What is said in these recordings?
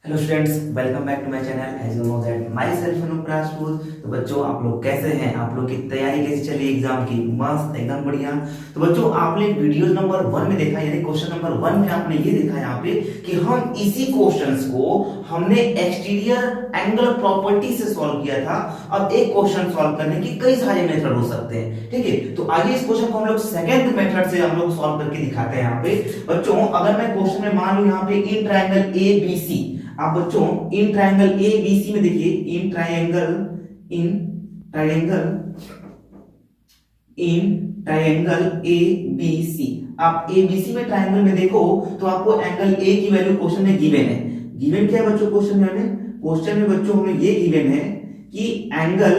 Hello students, welcome back to my channel. As you know that myself Anup Rajput. तो बच्चों, आप लोग कैसे हैं? आप लोग की तैयारी कैसी चली एग्जाम की? मस्त, एकदम बढ़िया। तो बच्चों, आपने वीडियो नंबर 1 में देखा, यानी क्वेश्चन नंबर 1 में आपने ये देखा यहाँ पे कि हम इसी क्वेश्चंस को हमने एक्सटीरियर एंगल प्रॉपर्टी से सॉल्व किया था। अब एक क्वेश्चन सॉल्व करने की कई सारे मेथड हो सकते हैं, ठीक है। तो आइए इस क्वेश्चन को हम लोग सेकंड मेथड से हम लोग सॉल्व करके दिखाते हैं। यहाँ पे बच्चों, अगर मैं क्वेश्चन में मान लूं यहाँ पे in triangle A B C, आप बच्चों in triangle A B C में देखिए, in triangle A B C, आप ए बी सी में ट्रायंगल में देखो तो आपको एंगल ए की वैल्यू क्वेश्चन में गिवन है। गिवन क्या है बच्चों क्वेश्चन में? क्वेश्चन में बच्चों हमें ये गिवन है कि एंगल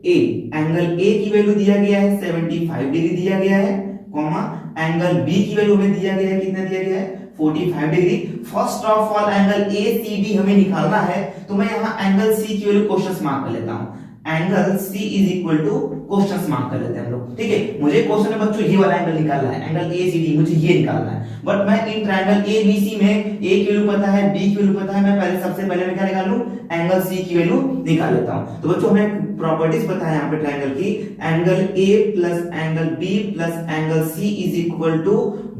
ए की वैल्यू दिया गया है 75 डिग्री दिया गया है, कॉमा एंगल बी की वैल्यू हमें दिया गया है, कितना दिया गया है? 45 degree. First of all angle A C D हमें निकालना है, तो मैं यहां एंगल सी की वैल्यू क्वेश्चन मार्क कर लेता हूं। Angle C is equal to question mark कर लेते हैं हम लोग, ठीक है। मुझे क्वेश्चन में बच्चों ये वाला एंगल निकालना है, एंगल ए सी डी मुझे ये निकालना है। बट मैं in triangle A B C में ए की वैल्यू पता है, बी की वैल्यू पता है, मैं सबसे पहले मैं क्या निकाल लूं? एंगल सी की वैल्यू निकाल लेता हूं। तो बच्चों हमें प्रॉपर्टीज पता है यहाँ पे ट्रायंगल की, angle A plus angle B plus angle C is equal to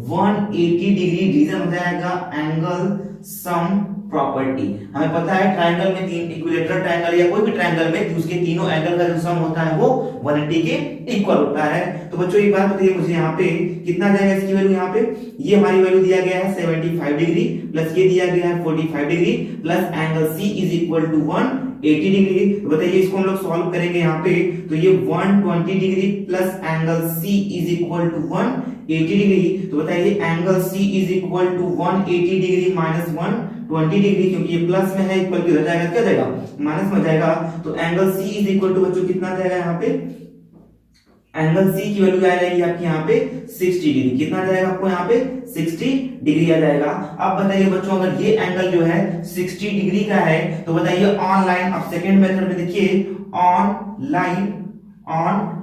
180 degree. Reason हो जाएगा एंगल सम प्रॉपर्टी। हमें पता है ट्रायंगल में तीन इक्विलेटरल ट्रायंगल या कोई भी ट्रायंगल में उसके तीनों एंगल का जो सम होता है वो 180 के इक्वल होता है। तो बच्चों एक बात बताइए मुझे, यहाँ पे कितना जाएगा इसकी वैल्यू? यहाँ पे ये हमारी वैल्यू दिया गया है 75 डिग्री, प्लस ये दिया गया है 45 degree, plus angle C is equal to 180 degree. तो बताइए इसको हम लोग सॉल्व करेंगे यहाँ पे, तो ये 120 degree plus angle C is equal to 180 degree. तो बताइए angle C is equal to 180 degree minus 120 degree, क्योंकि ये प्लस में है, इक्वल की हो जाएगा, क्या जाएगा? माइनस में जाएगा। तो angle C is equal to बच्चों कितना जाएगा यहाँ पे? एंगल सी की वैल्यू आ जाएगी आपकी यहाँ पे 60 डिग्री। कितना जाएगा आपको यहाँ पे? 60 डिग्री आ जाएगा। अब बताइए बच्चों, अगर ये एंगल जो है 60 डिग्री का है, तो बताइए ऑन लाइन, अब सेकंड मेथड में देखिए, ऑन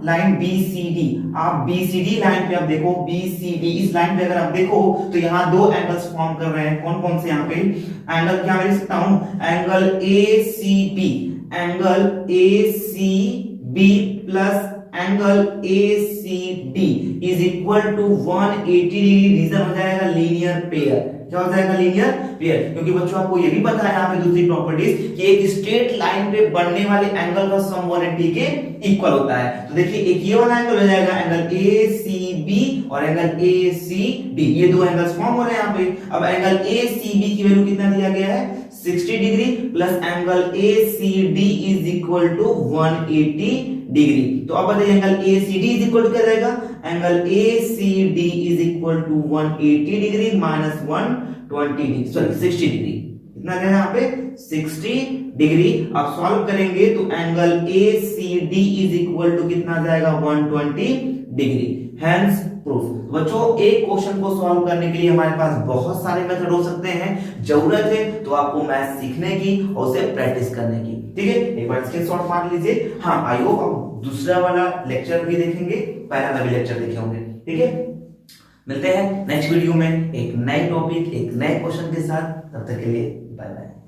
लाइन BCD, आप BCD लाइन पे आप देखो, BCD इस लाइन पे अगर आप देखो तो यहाँ दो एंगल्स फॉर्म कर रहे हैं। कौन कौन से यहाँ पे एंगल? क्या मैं लिख सकता हूं? Angle ACB plus angle ACD is equal to 180 degree. Reason हो जाएगा लीनियर पेयर। क्या हो जाएगा? Linear pair. क्योंकि बच्चों आपको ये भी पता है यहाँ पे दूसरी प्रॉपर्टीज कि एक स्ट्रेट लाइन पे बनने वाले एंगल का सम 180 के इक्वल होता है। तो देखिए एक ये वाला एंगल हो जाएगा एंगल ACB और एंगल ACD, ये दो एंगल्स फॉर्म हो रहे हैं यहाँ पे। अब एंगल ACB की वैल्यू कितना दिया गया है? 60 degree, plus angle ACD is equal to 180 degree. तो अब बताइए angle ACD is equal to क्या जाएगा? Angle ACD is equal to 180 degree minus 120 degree, sorry 60 degree. कितना जाएगा यहाँ पे? 60 डिग्री। अब सॉल्व करेंगे तो angle ACD is equal to कितना जाएगा? 120 डिग्री। Hence proof. बच्चों एक क्वेश्चन को सॉल्व करने के लिए हमारे पास बहुत सारे मेथड हो सकते हैं। जरूरत है तो आपको मैथ सीखने की और उसे प्रैक्टिस करने की, ठीक है। एक बार स्क्रीनशॉट मार लीजिए। हाँ, आई होप आप दूसरा वाला लेक्चर भी देखेंगे, पहला भी लेक्चर देखे होंगे, ठीक है। मिलते हैं नेक्स्ट वीडियो में एक नए टॉपिक, एक नए क्वेश्चन के साथ। तब तक के लिए बाय बाय।